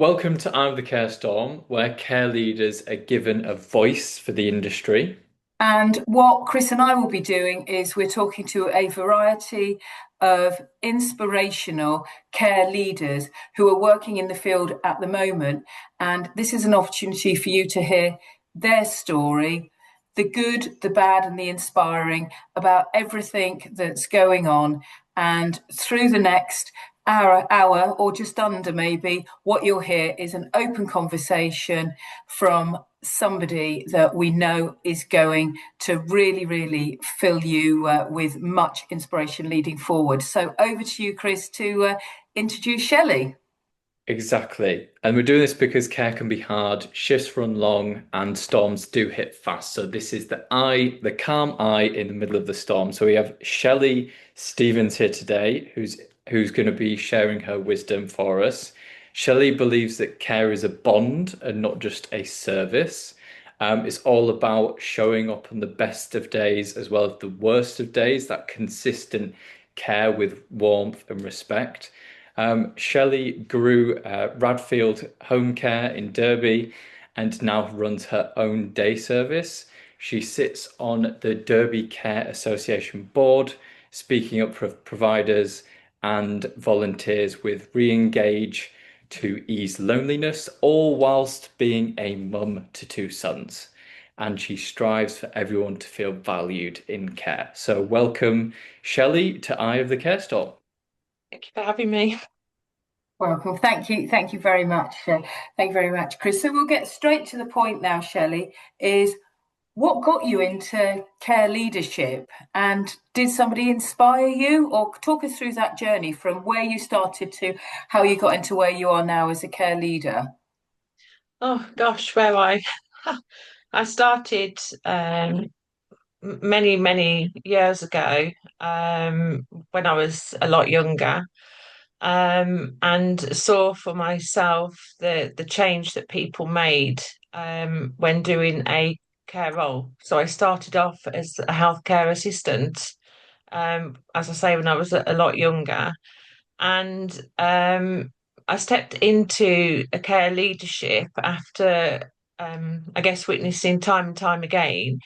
Welcome to I'm the Care Storm, where care leaders are given a voice for the industry. And what Chris and I will be doing is we're talking to a variety of inspirational care leaders who are working in the field at the moment. And this is an opportunity for you to hear their story, the good, the bad, and the inspiring about everything that's going on. And through the next hour or just under maybe, what you'll hear is an open conversation from somebody that we know is going to really fill you with much inspiration leading forward. So over to you, Chris, to introduce Shelley. Exactly. And we're doing this because care can be hard, shifts run long, and storms do hit fast. So this is the calm eye in the middle of the storm. So we have Shelly Stephens here today, who's going to be sharing her wisdom for us. Shelley believes that care is a bond and not just a service. It's all about showing up on the best of days as well as the worst of days, that consistent care with warmth and respect. Shelley grew Radfield Home Care in Derby and now runs her own day service. She sits on the Derby Care Association board, speaking up for providers and volunteers with Re-engage to ease loneliness, all whilst being a mum to two sons. And she strives for everyone to feel valued in care. So welcome, Shelley, to Eye of the Care Store. Thank you for having me. Welcome. Thank you very much. Thank you very much, Chris. So we'll get straight to the point now, Shelley, is what got you into care leadership, and did somebody inspire you, or talk us through that journey from where you started to how you got into where you are now as a care leader? Oh gosh, where I started many years ago, when I was a lot younger, and saw for myself the change that people made when doing a care role. So I started off as a healthcare assistant, as I say, when I was a lot younger. And I stepped into a care leadership after, I guess, witnessing time and time again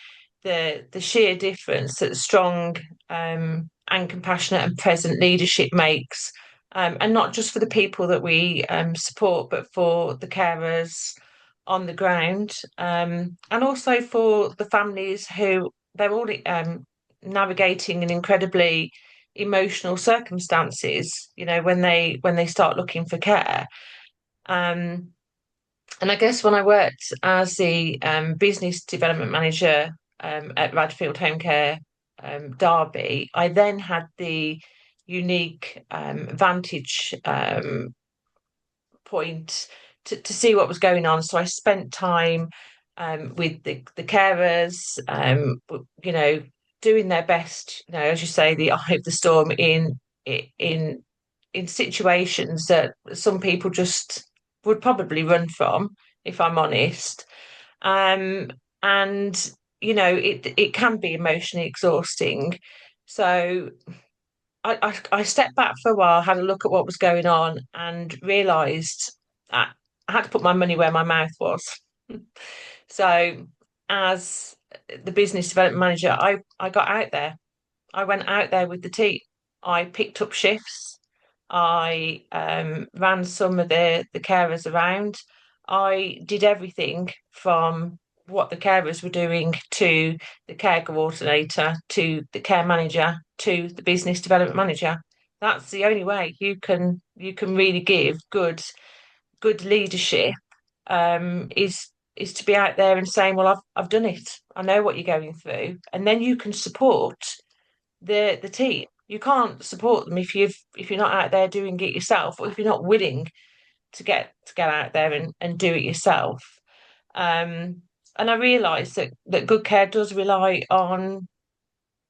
the sheer difference that strong and compassionate and present leadership makes, and not just for the people that we support, but for the carers on the ground, and also for the families who they're all navigating an incredibly emotional circumstances, when they start looking for care. Um, and I guess when I worked as the business development manager at Radfield Home Care, Derby, I then had the unique vantage point to see what was going on. So I spent time with the carers, doing their best, as you say, the eye of the storm in in situations that some people just would probably run from, if I'm honest. Um, and it can be emotionally exhausting. So I stepped back for a while, had a look at what was going on, and realised I had to put my money where my mouth was. So, as the business development manager, I got out there. I went out there with the team. I picked up shifts. I ran some of the carers around. I did everything from what the carers were doing to the care coordinator to the care manager to the business development manager. That's the only way you can really give good leadership, is to be out there and saying, well, I've done it. I know what you're going through, and then you can support the team. You can't support them if you're not out there doing it yourself, or if you're not willing to get out there and do it yourself. Um, and I realise that good care does rely on,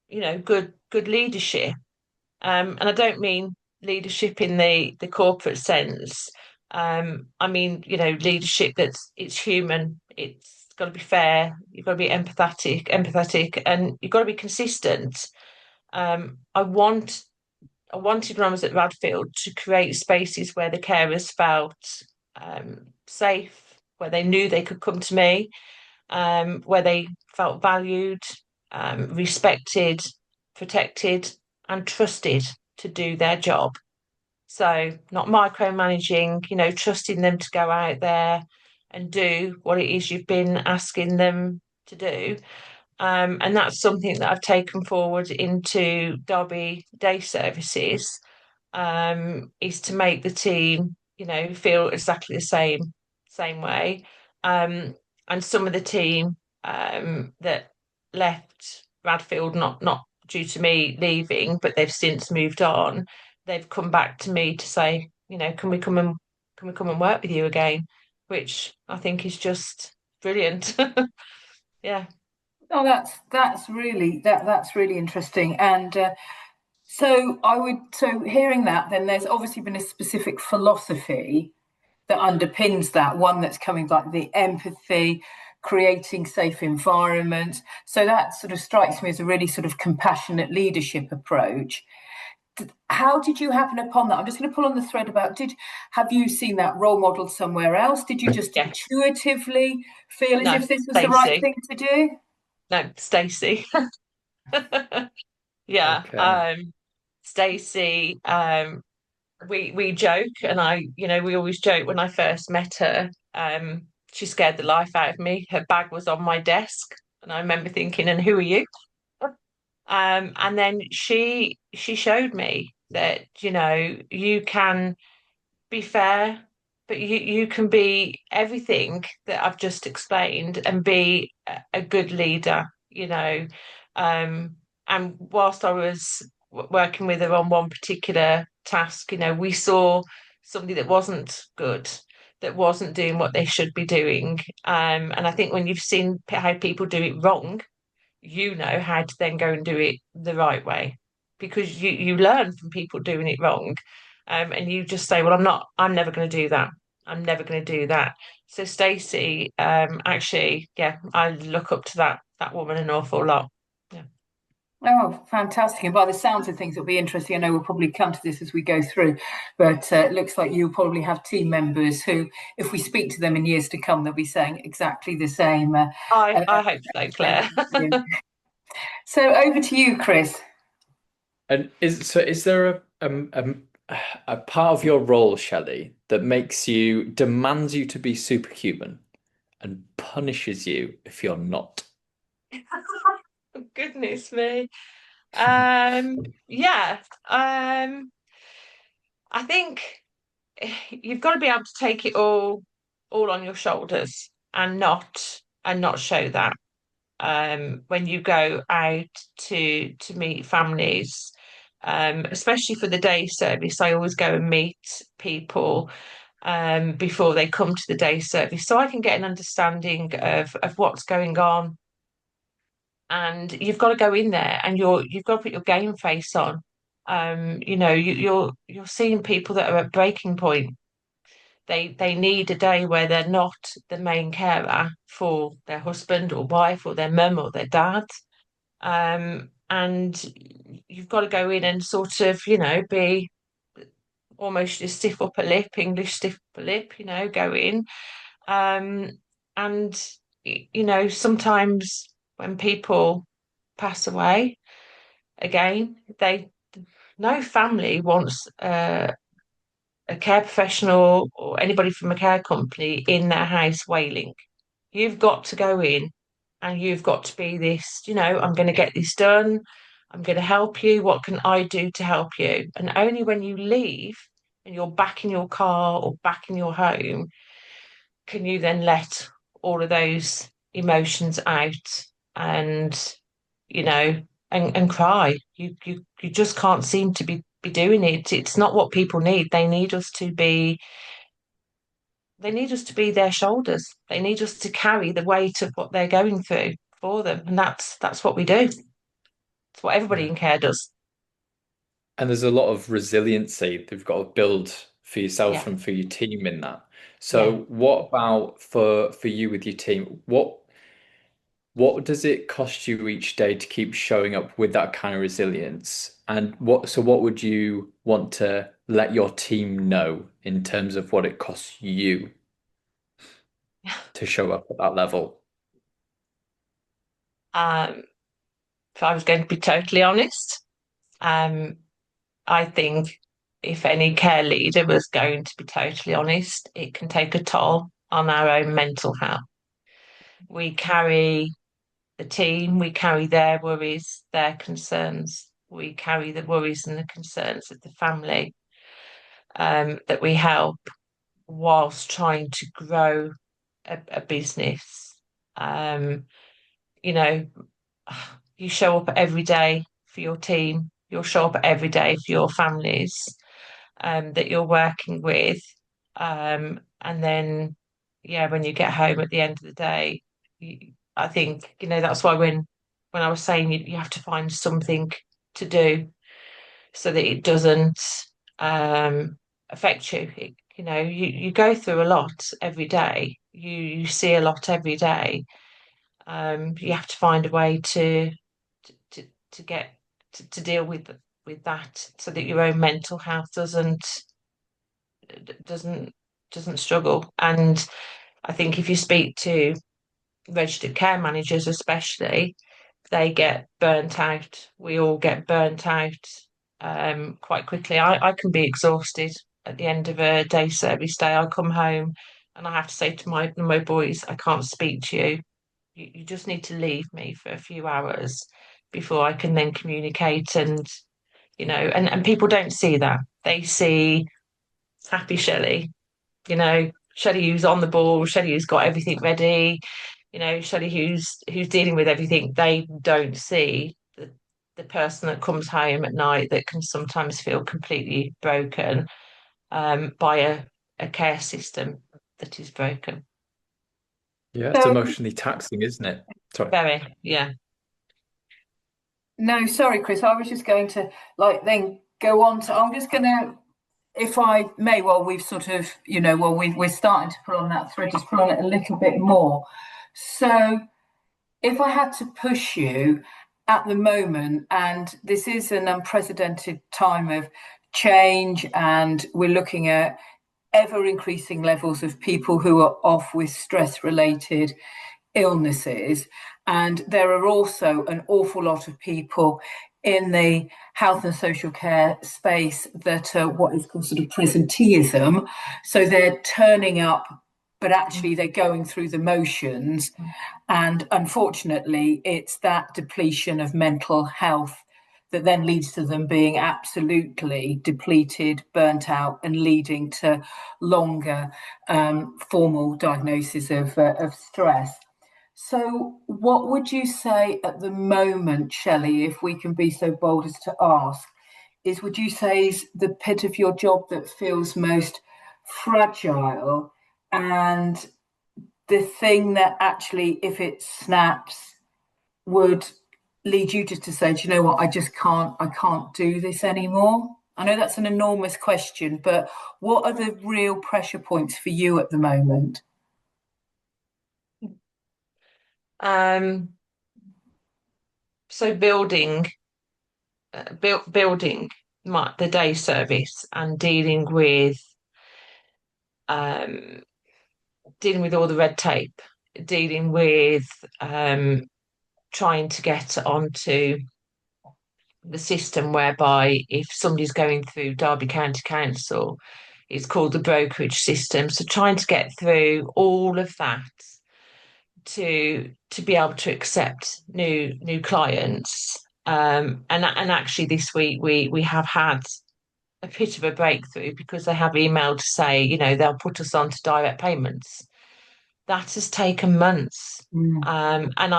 good leadership. And I don't mean leadership in the corporate sense. I mean, leadership it's human. It's got to be fair. You've got to be empathetic, and you've got to be consistent. Um, I want I wanted when I was at Radfield to create spaces where the carers felt safe, where they knew they could come to me, where they felt valued, respected, protected, and trusted to do their job. So, not micromanaging, trusting them to go out there and do what it is you've been asking them to do. And that's something that I've taken forward into Derby Day Services, is to make the team, feel exactly the same way. Um, and some of the team that left Bradfield, not due to me leaving, but they've since moved on. They've come back to me to say, can we come and work with you again? Which I think is just brilliant. Yeah. Oh, that's really interesting. And so hearing that, then there's obviously been a specific philosophy that underpins that one that's coming like the empathy, creating safe environments. So that sort of strikes me as a really sort of compassionate leadership approach. How did you happen upon that? I'm just going to pull on the thread about did have you seen that role model somewhere else? Did you just Yeah. intuitively feel as No, if this was the right Stacey. thing to do? No, Stacey. Yeah. Okay. Stacey, we joke, and we always joke. When I first met her, she scared the life out of me. Her bag was on my desk, and I remember thinking, "And who are you?" And then she showed me that, you can be fair, but you can be everything that I've just explained and be a good leader, Um, and whilst I was working with her on one particular task, we saw somebody that wasn't good, that wasn't doing what they should be doing. And I think when you've seen how people do it wrong, you know how to then go and do it the right way, because you learn from people doing it wrong, and you just say, well, I'm never going to do that. I'm never going to do that. So Stacey, actually, yeah, I look up to that woman an awful lot. Yeah. Oh, fantastic. And by the sounds of things, it'll be interesting. I know we'll probably come to this as we go through, but it looks like you'll probably have team members who, if we speak to them in years to come, they'll be saying exactly the same. I hope so, Same Claire. thing to you. So over to you, Chris. And is there a part of your role, Shelley, that demands you to be superhuman and punishes you if you're not? Goodness me. Yeah. I think you've got to be able to take it all on your shoulders, and not show that, when you go out to meet families, especially for the day service. I always go and meet people, before they come to the day service, so I can get an understanding of what's going on. And you've got to go in there, and you've got to put your game face on. You're seeing people that are at breaking point. They need a day where they're not the main carer for their husband or wife or their mum or their dad. And you've got to go in and sort of, be almost a stiff upper lip, English stiff upper lip, go in. Um, and, sometimes when people pass away, again, no family wants a care professional or anybody from a care company in their house wailing. You've got to go in, and you've got to be this, I'm going to get this done. I'm going to help you. What can I do to help you? And only when you leave and you're back in your car or back in your home can you then let all of those emotions out, and, you know, and cry. You just can't seem to be doing it. It's not what people need. They need us to be their shoulders. They need us to carry the weight of what they're going through for them. And that's what we do. It's what everybody Yeah. in care does. And there's a lot of resiliency that you've got to build for yourself Yeah. and for your team in that. Yeah. So what about for you with your team? what does it cost you each day to keep showing up with that kind of resilience? And what would you want to let your team know in terms of what it costs you to show up at that level? Um, if I was going to be totally honest, um, I think if any care leader was going to be totally honest, it can take a toll on our own mental health. We carry the team, we carry their worries, their concerns, we carry the worries and the concerns of the family that we help whilst trying to grow a business. Um, you know, you show up every day for your team, you'll show up every day for your families that you're working with. And then, yeah, when you get home at the end of the day, I think, that's why when I was saying you have to find something to do so that it doesn't affect you. You go through a lot every day. You see a lot every day. You have to find a way to get to deal with that so that your own mental health doesn't doesn't struggle. And I think if you speak to registered care managers, especially, they get burnt out. We all get burnt out quite quickly. I can be exhausted at the end of a day service day. I come home and I have to say to my boys, I can't speak to you. You just need to leave me for a few hours before I can then communicate and people don't see that. They see happy Shelley, Shelley who's on the ball, Shelley who's got everything ready, Shelley who's dealing with everything. They don't see the person that comes home at night that can sometimes feel completely broken by a care system that is broken. Yeah, it's So, emotionally taxing, isn't it? Sorry. Very, yeah. no, sorry, Chris. I was just going to then go on to. I'm just going to, if I may, we've sort of, we're starting to pull on that thread, just pull on it a little bit more. So, if I had to push you at the moment, and this is an unprecedented time of change, and we're looking at ever increasing levels of people who are off with stress related illnesses. And there are also an awful lot of people in the health and social care space that are what is called sort of presenteeism. So they're turning up, but actually they're going through the motions. And unfortunately, it's that depletion of mental health that then leads to them being absolutely depleted, burnt out, and leading to longer formal diagnosis of stress. So, what would you say at the moment, Shelley, if we can be so bold as to ask, would you say is the bit of your job that feels most fragile and the thing that actually, if it snaps, would lead you just to say, do you know what, I can't do this anymore? I know that's an enormous question, but what are the real pressure points for you at the moment? Um, so building the day service and um, dealing with all the red tape, dealing with trying to get onto the system whereby if somebody's going through Derby County Council, it's called the brokerage system. So trying to get through all of that to be able to accept new clients. And actually this week we have had a bit of a breakthrough because they have emailed to say, they'll put us on to direct payments. That has taken months. Mm, And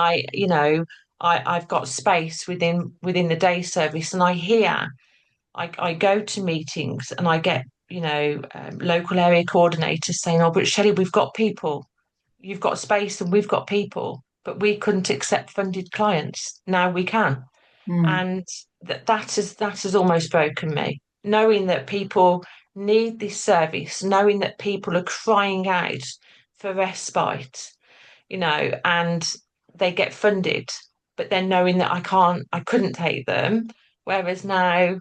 I've got space within the day service, and I go to meetings and I get, local area coordinators saying, "Oh, but Shelley, we've got people. You've got space and we've got people, but we couldn't accept funded clients. Now we can." mm, And that has almost broken me. Knowing that people need this service, knowing that people are crying out for respite, and they get funded, but then knowing that I couldn't take them. Whereas now,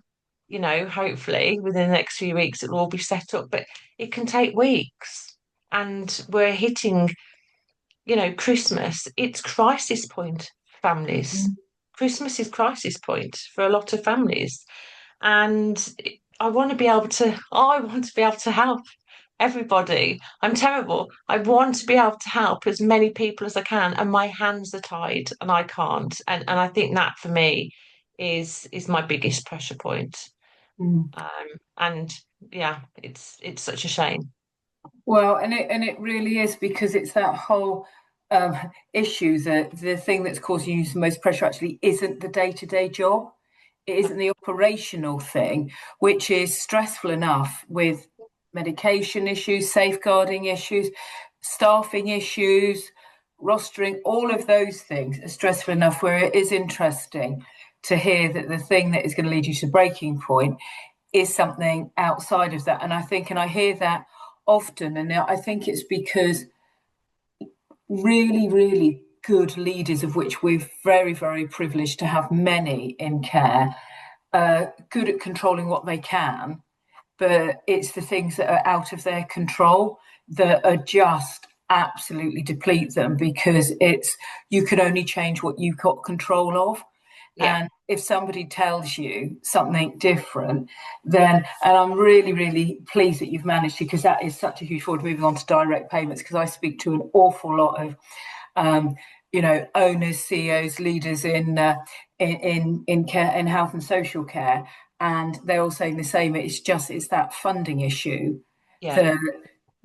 hopefully within the next few weeks it'll all be set up, but it can take weeks. And we're hitting, Christmas, it's crisis point for families. Christmas is crisis point for a lot of families. And I want to be able to help everybody. I'm terrible. I want to be able to help as many people as I can, and my hands are tied and I can't. And I think that for me is my biggest pressure point. Mm. And yeah, it's such a shame. Well, and it really is, because it's that whole um, issue that the thing that's causing you the most pressure actually isn't the day-to-day job. It isn't the operational thing, which is stressful enough with medication issues, safeguarding issues, staffing issues, rostering, all of those things are stressful enough, where it is interesting to hear that the thing that is going to lead you to breaking point is something outside of that. And I hear that often, and I think it's because really, really good leaders, of which we're very, very privileged to have many in care, good at controlling what they can, but it's the things that are out of their control that are just absolutely deplete them, because it's, you can only change what you've got control of. Yeah. And if somebody tells you something different, then, and I'm really, really pleased that you've managed to, because that is such a huge forward, moving on to direct payments, because I speak to an awful lot of um, owners, CEOs, leaders in care, in health and social care, and they're all saying the same. It's that funding issue Yeah. that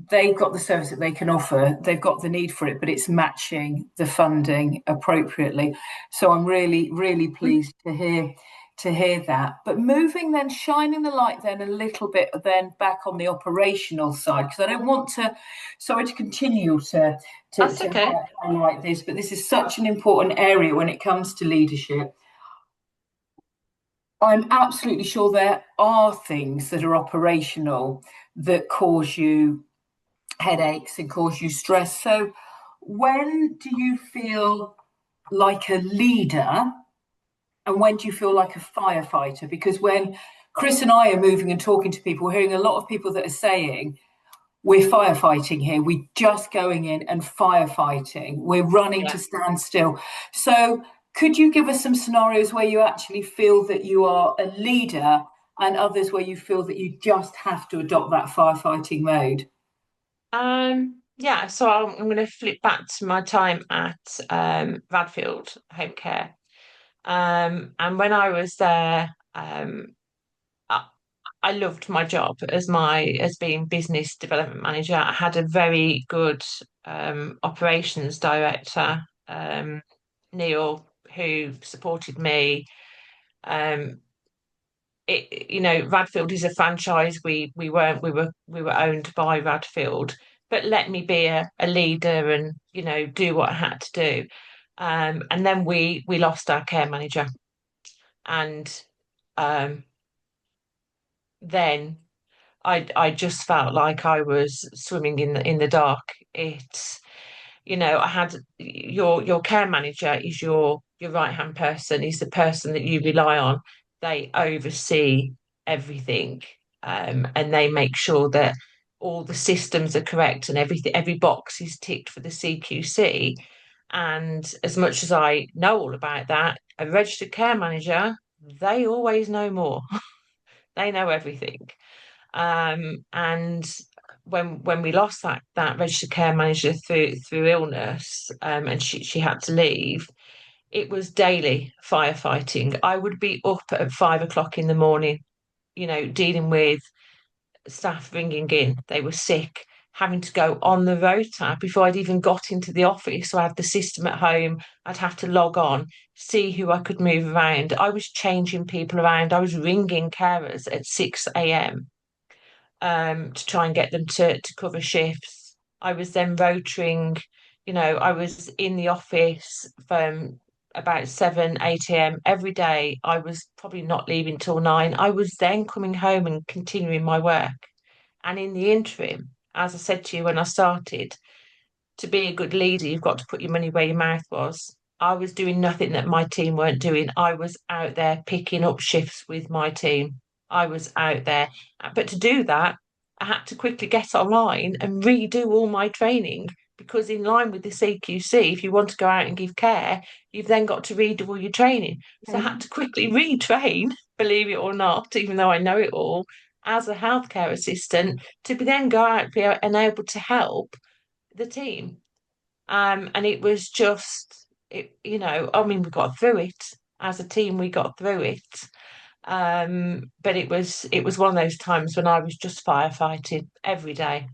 they've got the service that they can offer, they've got the need for it, but it's matching the funding appropriately. So I'm really, really pleased to hear that. But moving then, shining the light then a little bit then back on the operational side, because I don't want to, sorry to continue That's to okay. highlight this, but this is such an important area when it comes to leadership. I'm absolutely sure there are things that are operational that cause you headaches and cause you stress. So, when do you feel like a leader, and when do you feel like a firefighter? Because when Chris and I are moving and talking to people, we're hearing a lot of people that are saying, we're firefighting here, we're just going in and firefighting, we're running Yeah. to stand still. So, could you give us some scenarios where you actually feel that you are a leader, and others where you feel that you just have to adopt that firefighting mode? Yeah, so I'm going to flip back to my time at Radfield Home Care. And when I was there, I, I loved my job as being business development manager. I had a very good operations director, Neil, who supported me. Um, Radfield is a franchise. We were owned by Radfield, but let me be a leader and do what I had to do. And then we lost our care manager, and um, then I just felt like I was swimming in the dark. I had your care manager is your right hand person, is the person that you rely on. They oversee everything, and they make sure that all the systems are correct and every box is ticked for the CQC. And as much as I know all about that, a registered care manager, they always know more. They know everything. And when we lost that registered care manager through illness, and she had to leave, it was daily firefighting. I would be up at 5 o'clock in the morning, dealing with staff ringing in. They were sick, having to go on the rota before I'd even got into the office. So I had the system at home. I'd have to log on, see who I could move around. I was changing people around. I was ringing carers at 6 a.m. To try and get them to cover shifts. I was then rotoring, I was in the office from about 7, 8 a.m. every day. I was probably not leaving till 9. I was then coming home and continuing my work. And in the interim, as I said to you when I started, to be a good leader, you've got to put your money where your mouth was. I was doing nothing that my team weren't doing. I was out there picking up shifts with my team. I was out there. But to do that, I had to quickly get online and redo all my training because, in line with the CQC, if you want to go out and give care, you've then got to redo all your training. So I had to quickly retrain, believe it or not, even though I know it all, as a healthcare assistant to be then go out and able to help the team. And it was just, I mean, we got through it as a team. We got through it. But it was one of those times when I was just firefighting every day.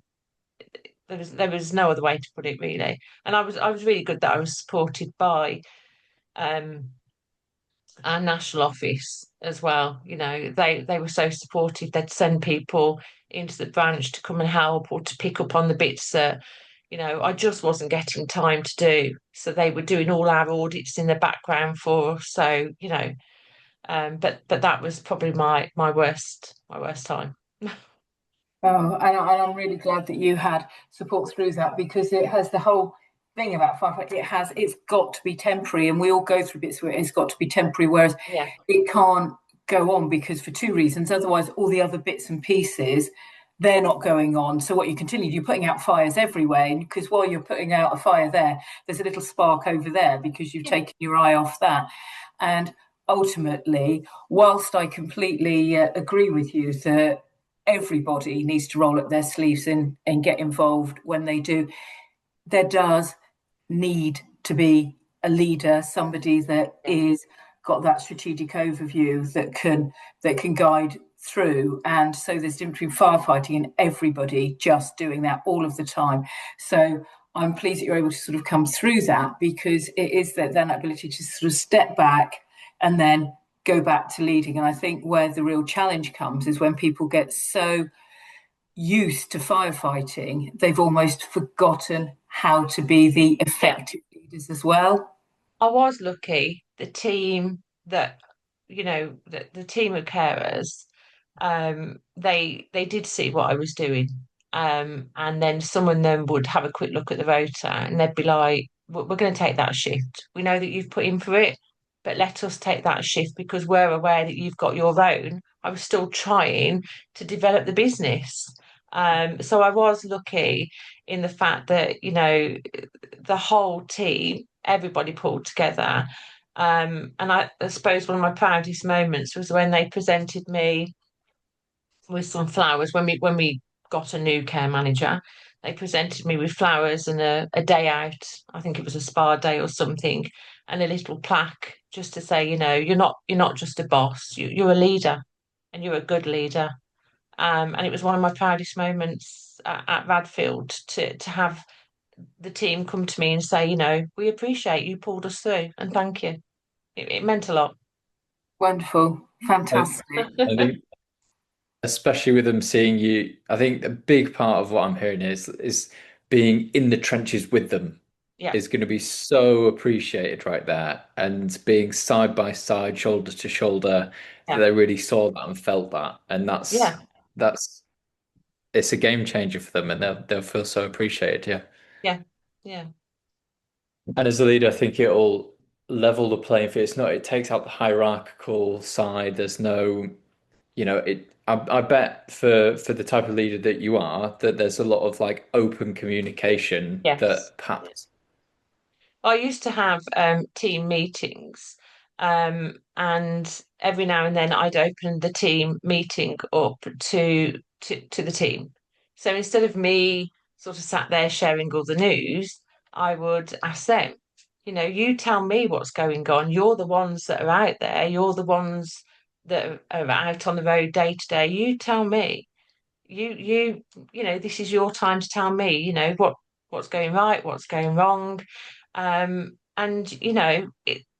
There was no other way to put it really. And I was really good that I was supported by um our national office as well. They were so supportive. They'd send people into the branch to come and help or to pick up on the bits that, I just wasn't getting time to do. So they were doing all our audits in the background for us. So, but that was probably my worst time. Oh, and I'm really glad that you had support through that because it has the whole thing about firefighting. It's got to be temporary, and we all go through bits where it's got to be temporary, whereas Yeah, it can't go on because for two reasons. Otherwise, all the other bits and pieces they're not going on. So what you continue, you're putting out fires everywhere, and because while you're putting out a fire there, there's a little spark over there because you've yeah, taken your eye off that, and ultimately, whilst I completely agree with you that everybody needs to roll up their sleeves and get involved when they do. There does need to be a leader, somebody that yeah, is got that strategic overview that can guide through. And so there's a difference between firefighting and everybody just doing that all of the time. So I'm pleased that you're able to sort of come through that because it is that then ability to sort of step back and then go back to leading. And I think where the real challenge comes is when people get so used to firefighting, they've almost forgotten how to be the yeah. effective leaders as well. I was lucky. The team of carers, they did see what I was doing. And then some of them would have a quick look at the rota and they'd be like, we're going to take that shift. We know that you've put in for it, but let us take that shift because we're aware that you've got your own. I was still trying to develop the business. So I was lucky in the fact that, the whole team, everybody pulled together. And I suppose one of my proudest moments was when they presented me with some flowers when we got a new care manager. They presented me with flowers and a day out. I think it was a spa day or something, and a little plaque just to say, you're not just a boss, you're a leader, and you're a good leader. And it was one of my proudest moments at Radfield to have the team come to me and say, we appreciate you pulled us through and thank you. It meant a lot. Wonderful, I, fantastic. I think, especially with them seeing you, I think a big part of what I'm hearing is being in the trenches with them Yeah, is going to be so appreciated right there, and being side by side, shoulder to shoulder, that yeah, they really saw that and felt that, and yeah, that's it's a game changer for them, and they'll feel so appreciated. Yeah. yeah, yeah, And as a leader, I think it'll level the playing field. It's not, it takes out the hierarchical side. There's no, I bet for the type of leader that you are, that there's a lot of like open communication yes. that perhaps, I used to have team meetings, and every now and then I'd open the team meeting up to the team. So instead of me sort of sat there sharing all the news, I would ask them, you tell me what's going on. You're the ones that are out there. You're the ones that are out on the road day to day. You tell me. This is your time to tell me, what's going right, what's going wrong. And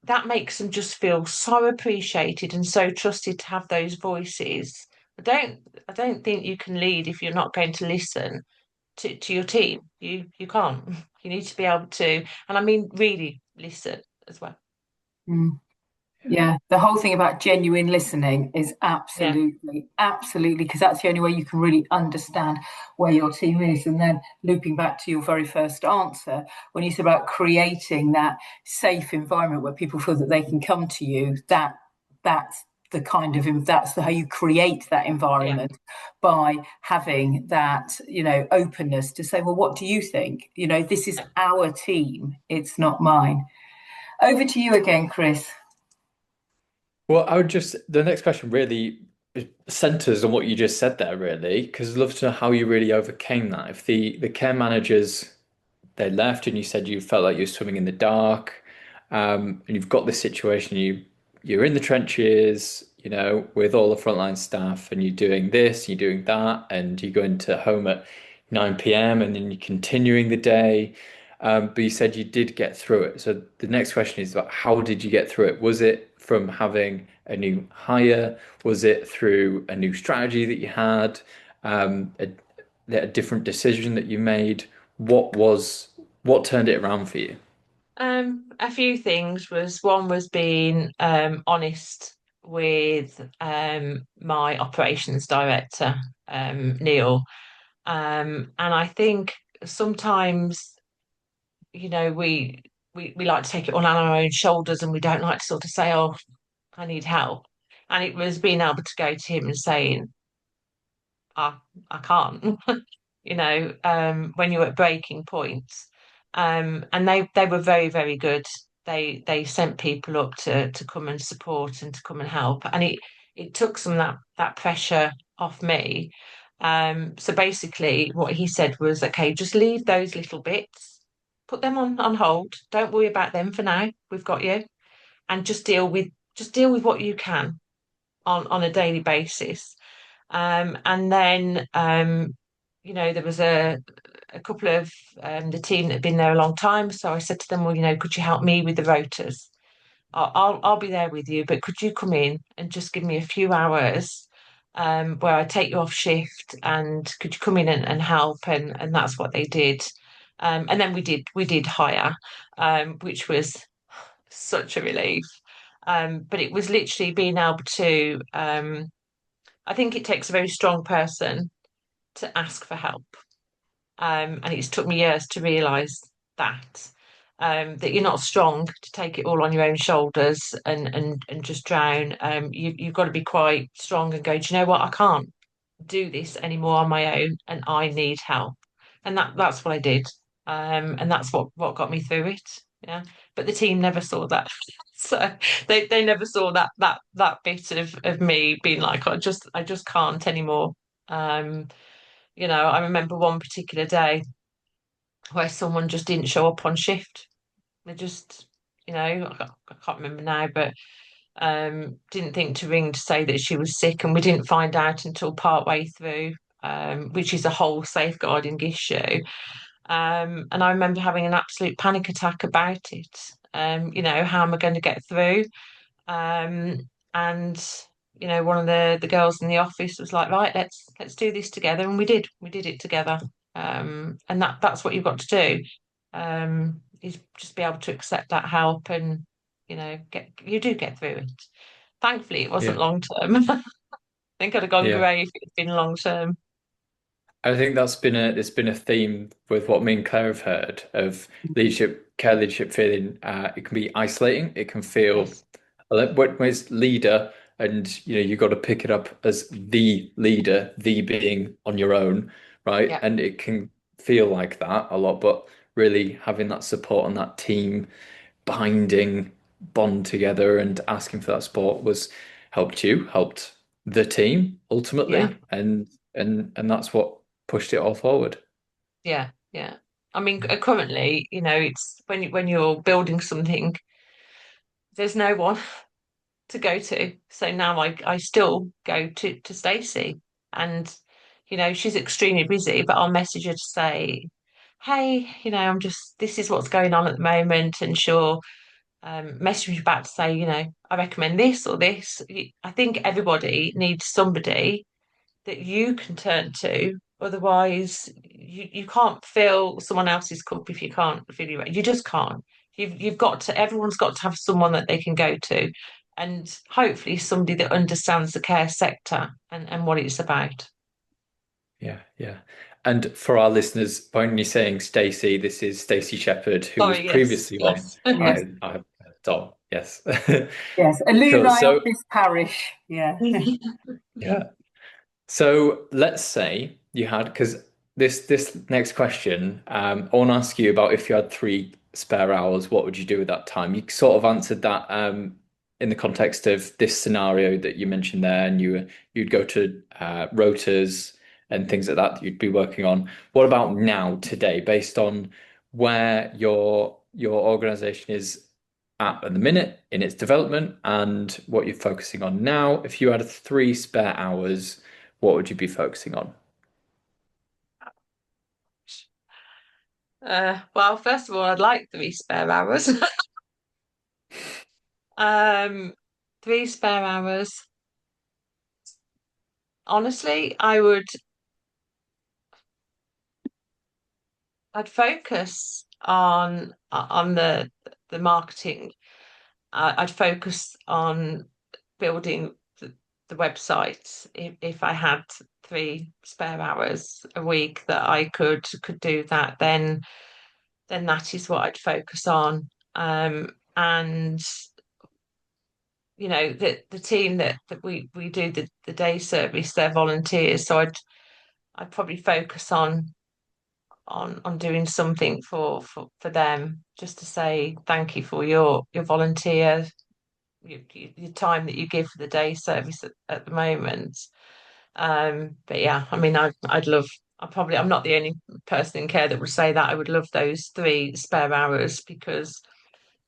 that makes them just feel so appreciated and so trusted to have those voices. I don't think you can lead if you're not going to listen to your team. You can't. You need to be able to, and I mean really listen as well. Mm. Yeah, the whole thing about genuine listening is Yeah, absolutely, because that's the only way you can really understand where your team is. And then looping back to your very first answer, when you said about creating that safe environment where people feel that they can come to you, that's the kind of that's how you create that yeah. environment by having that, openness to say, well, what do you think? This is our team, it's not mine. Over to you again, Chris. Well, the next question really centers on what you just said there, really, because I'd love to know how you really overcame that. If the care managers they left and you said you felt like you're swimming in the dark, and you've got this situation, you're in the trenches, with all the frontline staff, and you're doing this, you're doing that, and you go into home at 9 p.m. and then you're continuing the day. But you said you did get through it. So the next question is about how did you get through it? Was it from having a new hire? Was it through a new strategy that you had? Um, a, a different decision that you made? What turned it around for you? A few things was one was being honest with my operations director, Neil. And I think sometimes, we like to take it on our own shoulders and we don't like to sort of say, oh, I need help. And it was being able to go to him and saying, I I can't, when you're at breaking points. And they were very, very good. They sent people up to come and support and to come and help. And it took some of that pressure off me. So basically what he said was, okay, just leave those little bits, put them on hold. Don't worry about them for now. We've got you. And just deal with what you can on a daily basis. And then, there was a couple of the team that had been there a long time. So I said to them, well, could you help me with the rotors? I'll be there with you, but could you come in and just give me a few hours where I take you off shift, and could you come in and help? And that's what they did. And then we did hire, which was such a relief. But it was literally being able to. I think it takes a very strong person to ask for help. And it's took me years to realise that. That you're not strong to take it all on your own shoulders and just drown. You've got to be quite strong and go, do you know what? I can't do this anymore on my own and I need help. And that's what I did. And that's what got me through it. Yeah. But the team never saw that. So they never saw that bit of me being like, I just can't anymore. Um, I remember one particular day where someone just didn't show up on shift. They just, I can't remember now, but didn't think to ring to say that she was sick, and we didn't find out until part way through, which is a whole safeguarding issue. And I remember having an absolute panic attack about it. How am I going to get through? Um, and one of the girls in the office was like, right, let's do this together, and we did it together. And that's what you've got to do. Is just be able to accept that help, and you do get through it. Thankfully, it wasn't Yeah, long term. I think I'd have gone yeah. grey if it had been long term. I think it's been a theme with what me and Claire have heard of care leadership feeling. It can be isolating. It can feel Yes. like when it's leader, and you've got to pick it up as the leader, the being on your own, right? Yeah. And it can feel like that a lot, but really having that support and that team binding bond together and asking for that support was helped the team Yeah. ultimately, and that's what pushed it all forward. Yeah. Yeah. I mean, currently, it's when you're building something, there's no one to go to. So now I still go to Stacey, and she's extremely busy, but I'll message her to say, hey, I'm just this is what's going on at the moment, and she'll message me back to say, I recommend this or this. I think everybody needs somebody that you can turn to. Otherwise, you can't fill someone else's cup if you can't fill your own. You just can't. You've got to. Everyone's got to have someone that they can go to, and hopefully somebody that understands the care sector and what it's about. Yeah, yeah. And for our listeners, when you're saying Stacey, this is Stacey Shepherd, who was Sorry, yes, previously on. yes. Yes, I Dom. Yes. yes, Cool. alumni of So this parish. Yeah. yeah. So let's say you had, because this next question, I want to ask you about if you had 3 spare hours, what would you do with that time? You sort of answered that in the context of this scenario that you mentioned there, and you'd go to rotas and things like that you'd be working on. What about now, today, based on where your organization is at the minute in its development and what you're focusing on now? If you had 3 spare hours, what would you be focusing on? Well, first of all, I'd like 3 spare hours. Um, 3 spare hours. Honestly, I'd focus on the marketing. I'd focus on building the website. If I had 3 spare hours a week that I could do that, then that is what I'd focus on. And the team that we do the day service, they're volunteers, so I'd probably focus on doing something for them, just to say thank you for your volunteer, your time that you give for the day service at the moment. But yeah, I mean, I'd love. I'm not the only person in care that would say that. I would love those 3 spare hours, because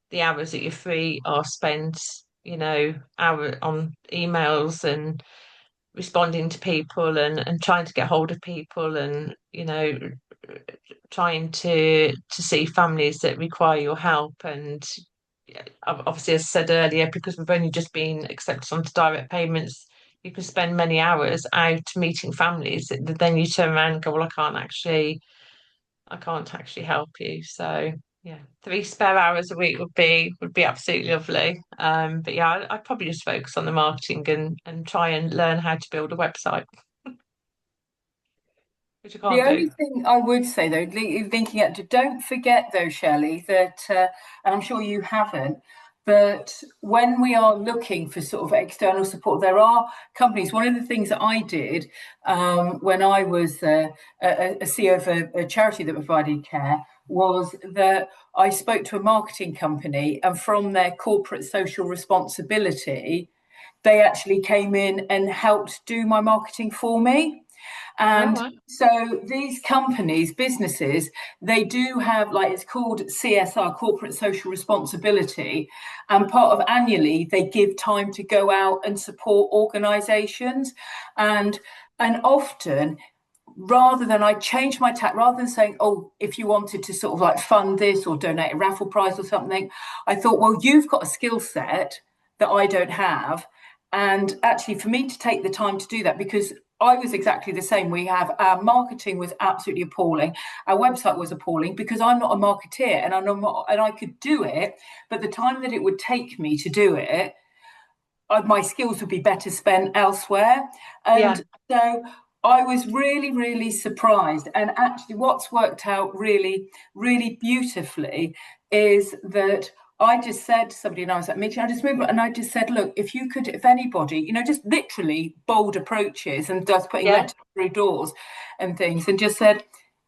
the hours that you're free are spent, hour on emails and responding to people, and trying to get hold of people, and trying to see families that require your help. And obviously, as I said earlier, because we've only just been accepted onto direct payments, you can spend many hours out meeting families. Then you turn around and go, well, I can't actually help you. So yeah, 3 spare hours a week would be absolutely lovely. But yeah, I'd probably just focus on the marketing and try and learn how to build a website, which I The can't do. only thing I would say, though, linking it to, don't forget, though, Shelley, that, and I'm sure you haven't, but when we are looking for sort of external support, there are companies. One of the things that I did when I was a CEO of a charity that provided care was that I spoke to a marketing company, and from their corporate social responsibility, they actually came in and helped do my marketing for me. All And right. so these companies, businesses, they do have, like, it's called CSR, corporate social responsibility. And part of annually, they give time to go out and support organizations. And often, rather than, I changed my tack, rather than saying, oh, if you wanted to sort of like fund this or donate a raffle prize or something, I thought, well, you've got a skill set that I don't have. And actually, for me to take the time to do that, because I was exactly the same. Our marketing was absolutely appalling. Our website was appalling because I'm not a marketeer, and and I could do it, but the time that it would take me to do it, my skills would be better spent elsewhere. Yeah. And so I was really, really surprised. And actually, what's worked out really, really beautifully is that I just said to somebody, and I was at a meeting, I just moved, and I just said, look, if you could, if anybody, just literally bold approaches and does putting Yeah. letters through doors and things, and just said,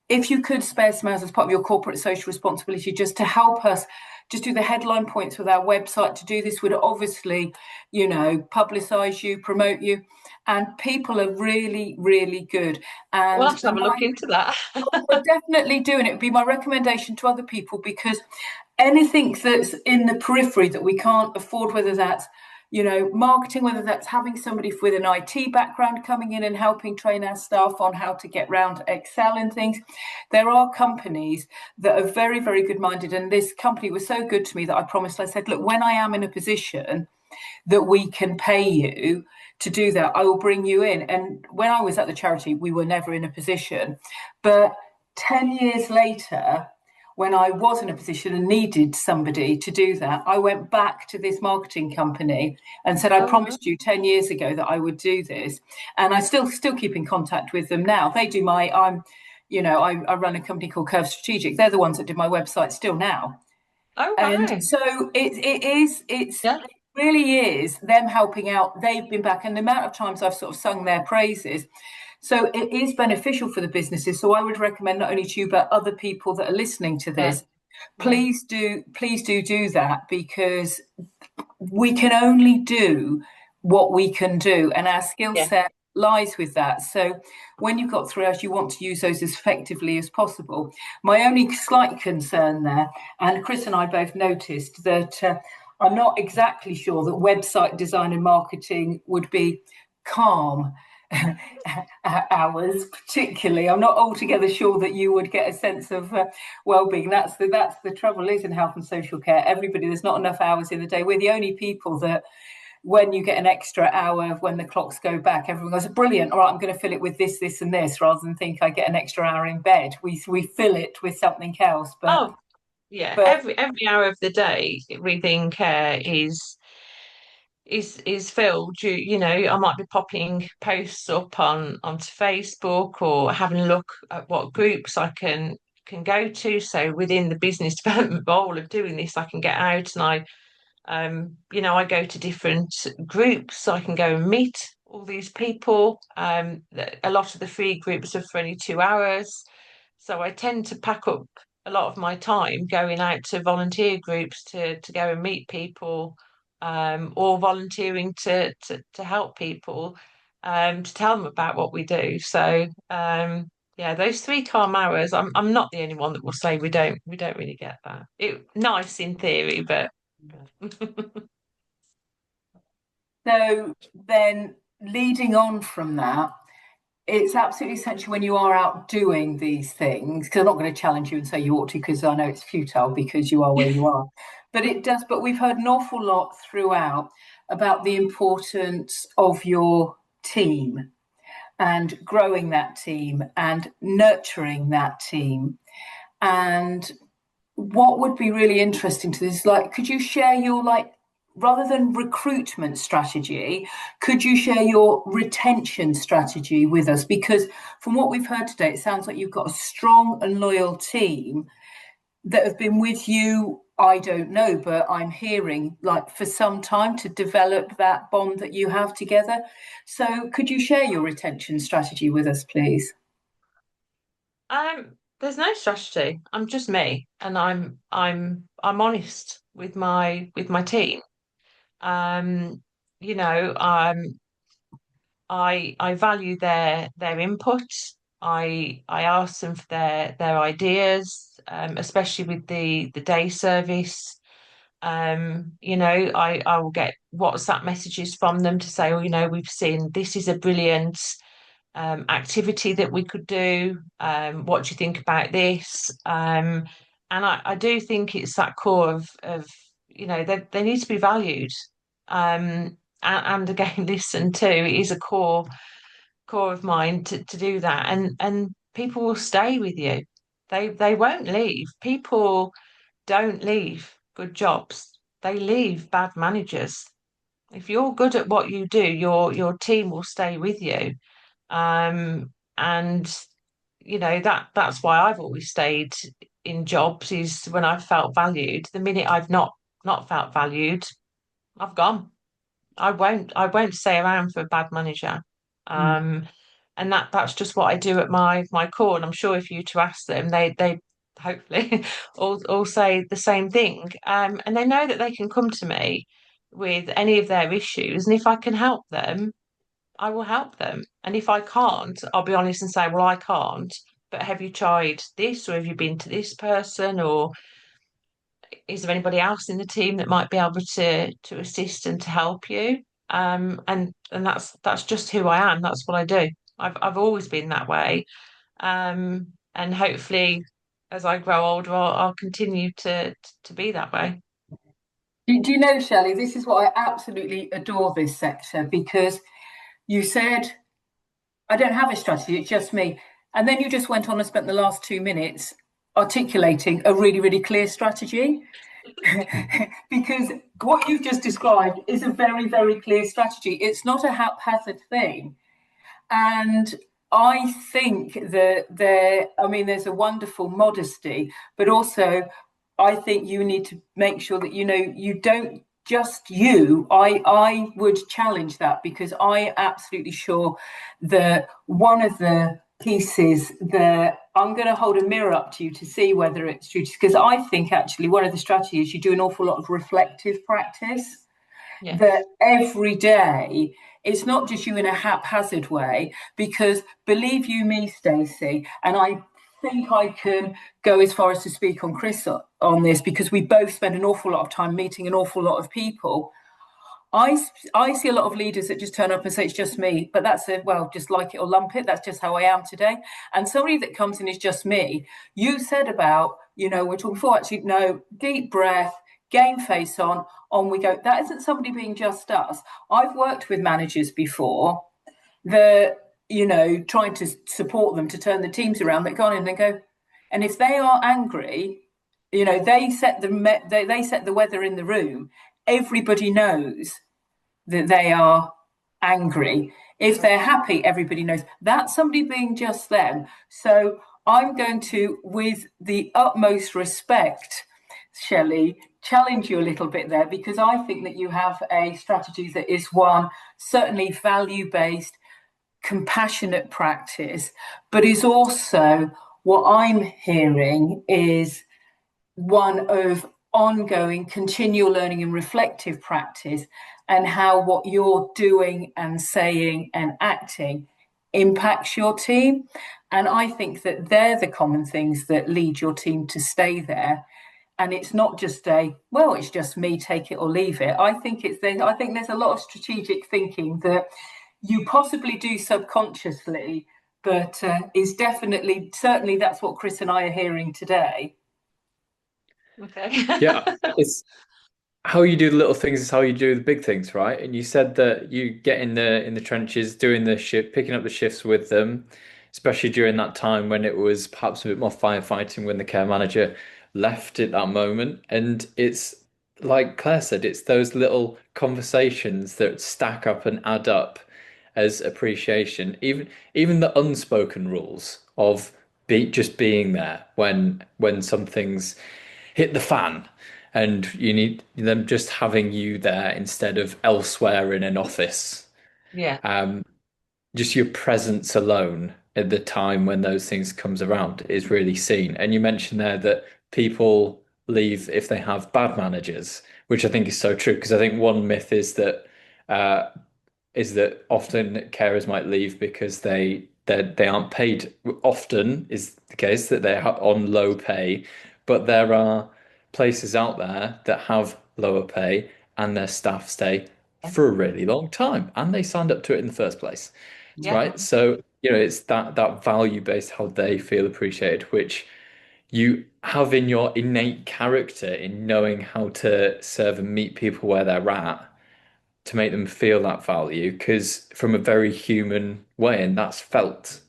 if you could spare some hours as part of your corporate social responsibility, just to help us just do the headline points with our website, to do this would obviously, publicize you, promote you. And people are really, really good. We'll And have to have a look into that. we're definitely doing it. It would be my recommendation to other people, because anything that's in the periphery that we can't afford, whether that's marketing, whether that's having somebody with an IT background coming in and helping train our staff on how to get round Excel and things. There are companies that are very, very good minded. And this company was so good to me that I said, look, when I am in a position that we can pay you to do that, I will bring you in. And when I was at the charity, we were never in a position. But 10 years later, when I was in a position and needed somebody to do that, I went back to this marketing company and said, I Oh, right. promised you 10 years ago that I would do this. And I still keep in contact with them now. They do I run a company called Curve Strategic. They're the ones that did my website still now. Oh, And wow. so it Yeah. really is them helping out. They've been back, and the amount of times I've sort of sung their praises. So it is beneficial for the businesses. So I would recommend not only to you, but other people that are listening to Yeah. this, Yeah. please do that, because we can only do what we can do, and our skill Yeah. set lies with that. So when you've got 3 hours, you want to use those as effectively as possible. My only slight concern there, and Chris and I both noticed that I'm not exactly sure that website design and marketing would be calm hours. Particularly, I'm not altogether sure that you would get a sense of well-being. That's the trouble is in health and social care. Everybody, there's not enough hours in the day. We're the only people that, when you get an extra hour when the clocks go back, everyone goes, brilliant, all right, I'm going to fill it with this and this, rather than think I get an extra hour in bed. We fill it with something else. Oh, yeah. But Every hour of the day within care is filled. I might be popping posts up onto Facebook, or having a look at what groups I can go to. So within the business development role of doing this, I can get out, and I go to different groups, so I can go and meet all these people. A lot of the free groups are for only 2 hours. So I tend to pack up a lot of my time going out to volunteer groups to go and meet people, or volunteering to help people, to tell them about what we do. So yeah, those 3 calm hours. I'm not the only one that will say we don't really get that. Nice in theory, but so then, leading on from that, it's absolutely essential when you are out doing these things, because I'm not going to challenge you and say you ought to, because I know it's futile, because you are where you are. But it does. But we've heard an awful lot throughout about the importance of your team, and growing that team and nurturing that team. And what would be really interesting to this, like, could you share your, like, rather than recruitment strategy, could you share your retention strategy with us? Because from what we've heard today, it sounds like you've got a strong and loyal team that have been with you, I don't know, but I'm hearing like for some time, to develop that bond that you have together. So could you share your retention strategy with us, please? there's no strategy. I'm just me, and I'm honest with my team. Um, you know, I value their input. I ask them for their ideas, especially with the day service. I will get WhatsApp messages from them to say, oh, we've seen this is a brilliant activity that we could do. What do you think about this? And I do think it's that core of they need to be valued, and again listened to. It is a core of mine to do that, and people will stay with you. They won't leave. People don't leave good jobs. They leave bad managers. If you're good at what you do, your team will stay with you. And that's why I've always stayed in jobs, is when I've felt valued. The minute I've not felt valued, I've gone. I won't stay around for a bad manager. Mm. Um, and that's just what I do at my core. And I'm sure if you to ask them, they hopefully all say the same thing. And they know that they can come to me with any of their issues, and if I can help them, I will help them. And if I can't, I'll be honest and say, well, I can't. But have you tried this, or have you been to this person, or is there anybody else in the team that might be able to assist and to help you? And that's just who I am. That's what I do. I've always been that way. And hopefully, as I grow older, I'll continue to be that way. Do you know, Shelley, this is what I absolutely adore this sector, because you said, I don't have a strategy, it's just me. And then you just went on and spent the last 2 minutes articulating a really, really clear strategy. Because what you've just described is a very, very clear strategy. It's not a haphazard thing. And I think that I mean, there's a wonderful modesty, but also I think you need to make sure that, you don't just you. I would challenge that, because I am absolutely sure that one of the pieces that I'm going to hold a mirror up to you to see whether it's true, because I think actually one of the strategies, you do an awful lot of reflective practice, that Yes. every day it's not just you in a haphazard way. Because believe you me, Stacey, and I think I can go as far as to speak on Chris on this, because we both spend an awful lot of time meeting an awful lot of people. I see a lot of leaders that just turn up and say it's just me, but that's it. Well, just like it or lump it. That's just how I am today. And somebody that comes in is just me. You said about, we're talking before, actually, no, deep breath, game face on we go. That isn't somebody being just us. I've worked with managers before that, trying to support them to turn the teams around, that go on in and go, and if they are angry, they set the weather in the room. Everybody knows that they are angry. If they're happy, everybody knows that's somebody being just them. So I'm going to, with the utmost respect, Shelley, challenge you a little bit there, because I think that you have a strategy that is one, certainly value based, compassionate practice, but is also, what I'm hearing is one of ongoing continual learning and reflective practice, and how what you're doing and saying and acting impacts your team. And I think that they're the common things that lead your team to stay there. And it's not just it's just me, take it or leave it. I think there's a lot of strategic thinking that you possibly do subconsciously, but is definitely, certainly that's what Chris and I are hearing today. Okay. Yeah, it's how you do the little things is how you do the big things, right? And you said that you get in the trenches, doing the shift, picking up the shifts with them, especially during that time when it was perhaps a bit more firefighting when the care manager left at that moment. And it's like Claire said, it's those little conversations that stack up and add up as appreciation. Even the unspoken rules of just being there when something's hit the fan and you need them just having you there instead of elsewhere in an office. Yeah. Just your presence alone at the time when those things comes around is really seen. And you mentioned there that people leave if they have bad managers, which I think is so true, because I think one myth uh, is that often carers might leave because they aren't paid. Often is the case that they're on low pay, but there are places out there that have lower pay and their staff stay for a really long time and they signed up to it in the first place, Yeah. right? So, it's that value based how they feel appreciated, which you have in your innate character in knowing how to serve and meet people where they're at to make them feel that value, because from a very human way, and that's felt.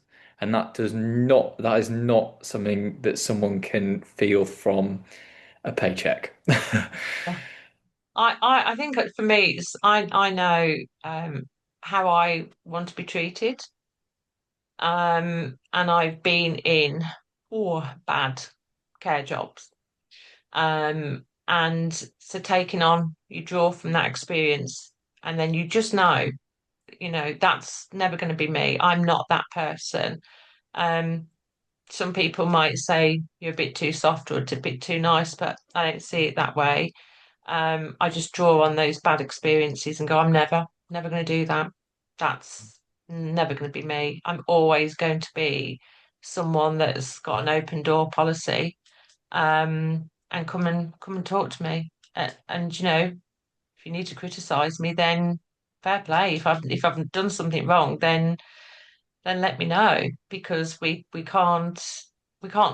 And that is not something that someone can feel from a paycheck. I think for me, I know how I want to be treated. And I've been in bad care jobs. And so taking on, you draw from that experience, and then you just know, that's never going to be me. I'm not that person. Um, some people might say you're a bit too soft or a bit too nice, but I don't see it that way. I just draw on those bad experiences and go, I'm never going to do that. That's never going to be me. I'm always going to be someone that's got an open door policy, and come and talk to me. And if you need to criticize me, then fair play. If I've done something wrong, then let me know, because we can't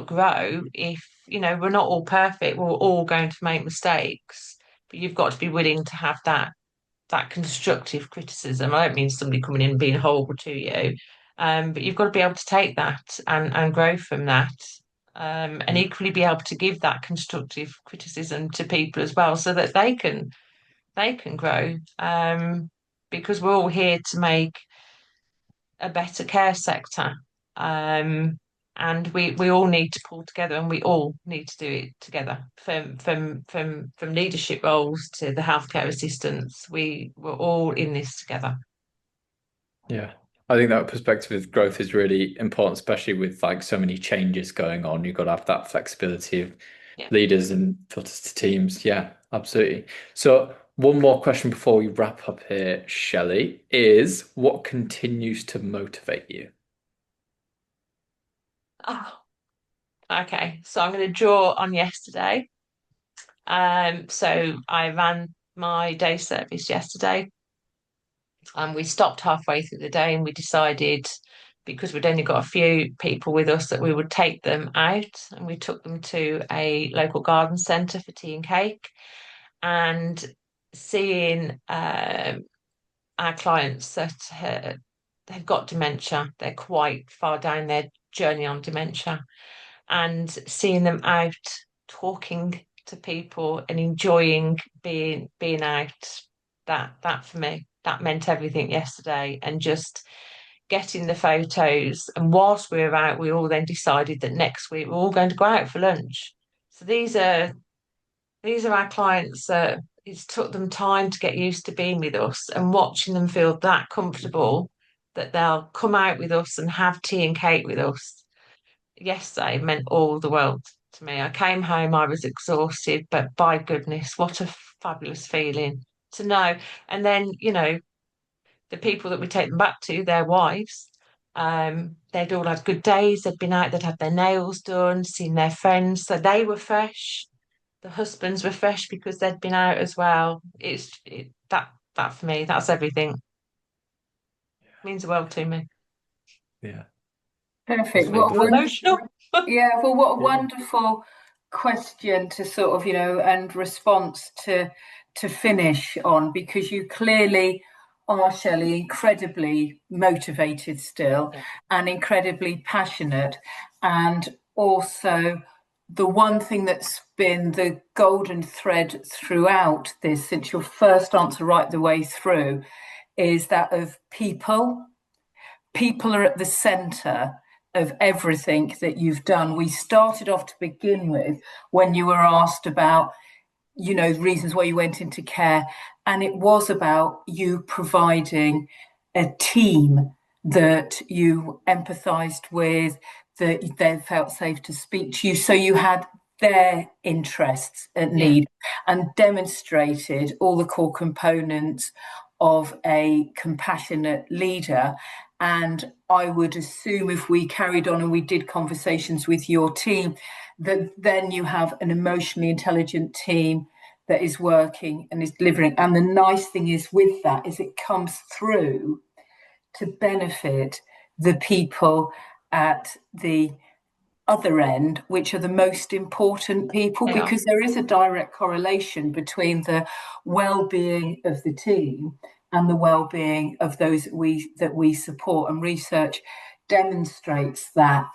grow if we're not all perfect. We're all going to make mistakes, but you've got to be willing to have that constructive criticism. I don't mean somebody coming in and being horrible to you, but you've got to be able to take that and grow from that. and equally be able to give that constructive criticism to people as well, so that they can grow. Because we're all here to make a better care sector. And we all need to pull together, and we all need to do it together. From leadership roles to the healthcare assistants, we're all in this together. Yeah. I think that perspective of growth is really important, especially with like so many changes going on. You've got to have that flexibility of Yeah. leaders and filters to teams. Yeah, absolutely. So one more question before we wrap up here, Shelley, is what continues to motivate you? Oh, okay. So I'm going to draw on yesterday. So I ran my day service yesterday, and we stopped halfway through the day, and we decided, because we'd only got a few people with us, that we would take them out, and we took them to a local garden centre for tea and cake. And seeing our clients that have got dementia, they're quite far down their journey on dementia, and seeing them out talking to people and enjoying being out, that for me, that meant everything yesterday. And just getting the photos, and whilst we were out, we all then decided that next week we're all going to go out for lunch. So these are our clients that it's took them time to get used to being with us, and watching them feel that comfortable that they'll come out with us and have tea and cake with us. Yesterday meant all the world to me. I came home, I was exhausted, but by goodness, what a fabulous feeling to know. And then, the people that we take them back to, their wives, they'd all had good days. They'd been out, they'd had their nails done, seen their friends. So they were fresh. The husbands were fresh because they'd been out as well. That for me, that's everything. It means the world to me. Yeah. Perfect. Really What I'm wonderful. emotional. Yeah, well, what a Yeah. wonderful question to sort of, and response to finish on, because you clearly are, Shelley, incredibly motivated still Yeah. and incredibly passionate. And also, the one thing that's been the golden thread throughout this, since your first answer right the way through, is that of people. People are at the centre of everything that you've done. We started off to begin with when you were asked about, reasons why you went into care, and it was about you providing a team that you empathised with, that they felt safe to speak to you. So you had their interests at Yeah. need and demonstrated all the core components of a compassionate leader. And I would assume, if we carried on and we did conversations with your team, that then you have an emotionally intelligent team that is working and is delivering. And the nice thing is with that is it comes through to benefit the people at the other end, which are the most important people, They are. because there is a direct correlation between the well-being of the team and the well-being of those that we support, and research demonstrates that.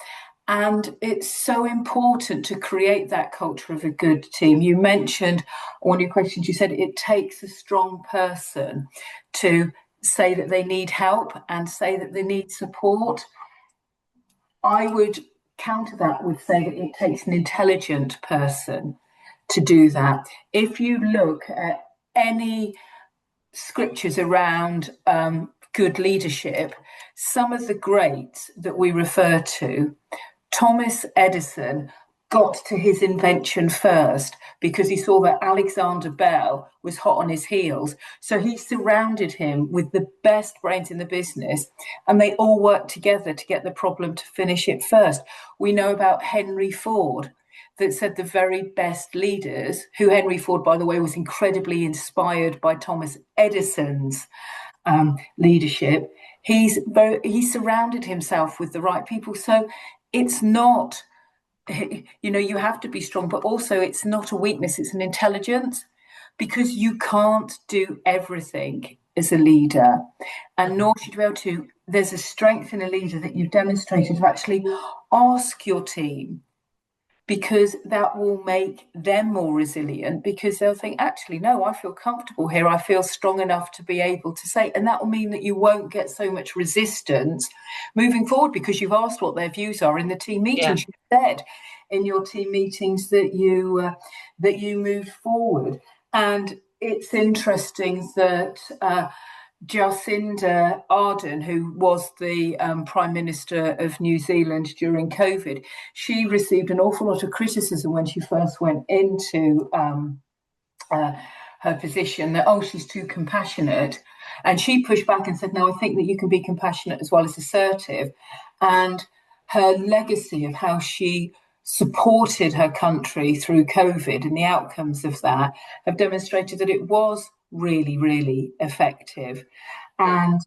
And it's so important to create that culture of a good team. You mentioned one of your questions, you said it takes a strong person to say that they need help and say that they need support. I would counter that with saying that it takes an intelligent person to do that. If you look at any scriptures around good leadership, some of the greats that we refer to, Thomas Edison got to his invention first because he saw that Alexander Bell was hot on his heels. So he surrounded him with the best brains in the business, and they all worked together to get the problem to finish it first. We know about Henry Ford, that said the very best leaders, who Henry Ford, by the way, was incredibly inspired by Thomas Edison's leadership. He surrounded himself with the right people. So it's not, you have to be strong, but also it's not a weakness, it's an intelligence, because you can't do everything as a leader, and nor should you be able to. There's a strength in a leader that you've demonstrated to actually ask your team because that will make them more resilient, because they'll think, actually, no, I feel comfortable here. I feel strong enough to be able to say, and that will mean that you won't get so much resistance moving forward because you've asked what their views are in the team Yeah. meetings. You said in your team meetings that you moved forward. And it's interesting that Jacinda Ardern, who was the Prime Minister of New Zealand during COVID, she received an awful lot of criticism when she first went into uh, her position that, oh, she's too compassionate. And she pushed back and said, no, I think that you can be compassionate as well as assertive. And her legacy of how she supported her country through COVID and the outcomes of that have demonstrated that it was really, really effective. Yeah. And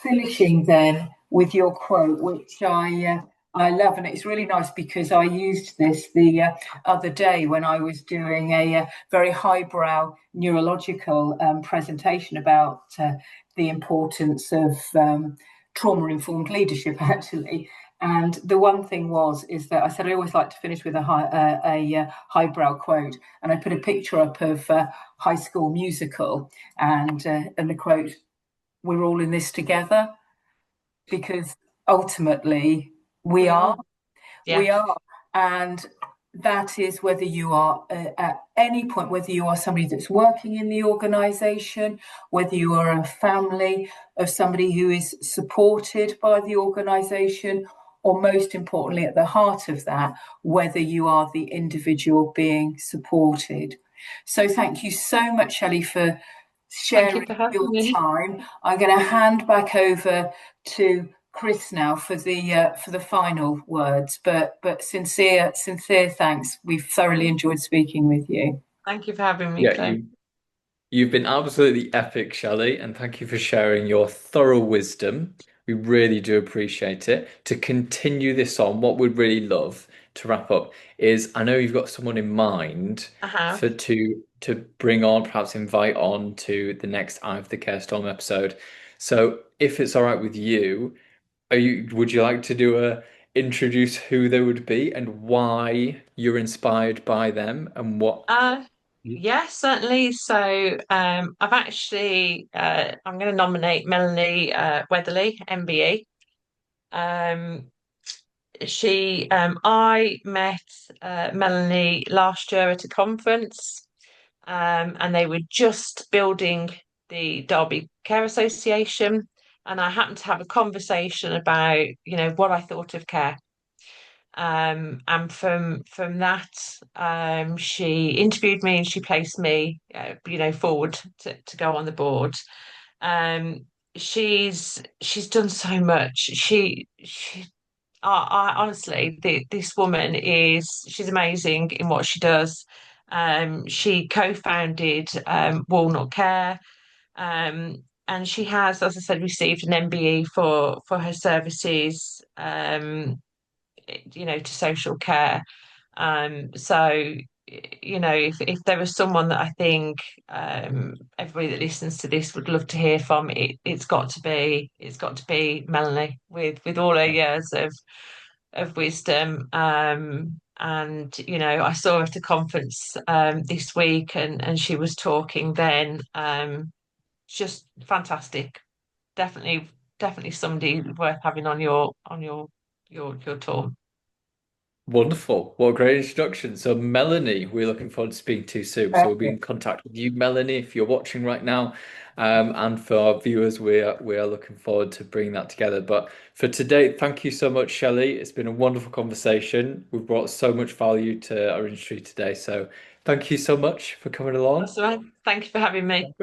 finishing then with your quote, which I love, and it's really nice because I used this the other day when I was doing a very highbrow neurological presentation about the importance of trauma-informed leadership, actually. And the one thing is that I said I always like to finish with a highbrow quote, and I put a picture up of High School Musical, and the quote, "We're all in this together," because ultimately we We are. are. Yeah. We are. And that is whether you are at any point, whether you are somebody that's working in the organization, whether you are a family of somebody who is supported by the organization, or most importantly, at the heart of that, whether you are the individual being supported. So thank you so much, Shelley, for Thank you sharing for having your me. time. I'm going to hand back over to Chris now for the final words. But sincere thanks. We've thoroughly enjoyed speaking with you. Thank you for having me, Yeah, Claire. you've been absolutely epic, Shelley, and thank you for sharing your thorough wisdom. We really do appreciate it. To continue this on, what we'd really love to wrap up is I know you've got someone in mind I have. for to bring on, perhaps invite on to the next Eye of the Care Storm episode. So if it's all right with you, would you like to do a introduce who they would be and why you're inspired by them and what? Uh, yes, certainly. So I've actually I'm going to nominate Melanie Weatherly, MBE. Um, I met Melanie last year at a conference, and they were just building the Derby Care Association, and I happened to have a conversation about, what I thought of care. And from that, she interviewed me and she placed me, forward to go on the board. Um, she's done so much. I honestly, this woman she's amazing in what she does. She co-founded Walnut Care, and she has, as I said, received an MBE for her services, to social care. So, if there was someone that I think everybody that listens to this would love to hear from, it's got to be Melanie with all her years of wisdom. And I saw her at a conference this week, and she was talking then. Just fantastic. Definitely, definitely somebody worth having on your tour. Wonderful. What a great introduction. So, Melanie, we're looking forward to speaking to you soon. So, we'll be in contact with you, Melanie, if you're watching right now. And for our viewers, we are looking forward to bringing that together. But for today, thank you so much, Shelley. It's been a wonderful conversation. We've brought so much value to our industry today. So, thank you so much for coming along. That's all right. Thank you for having me.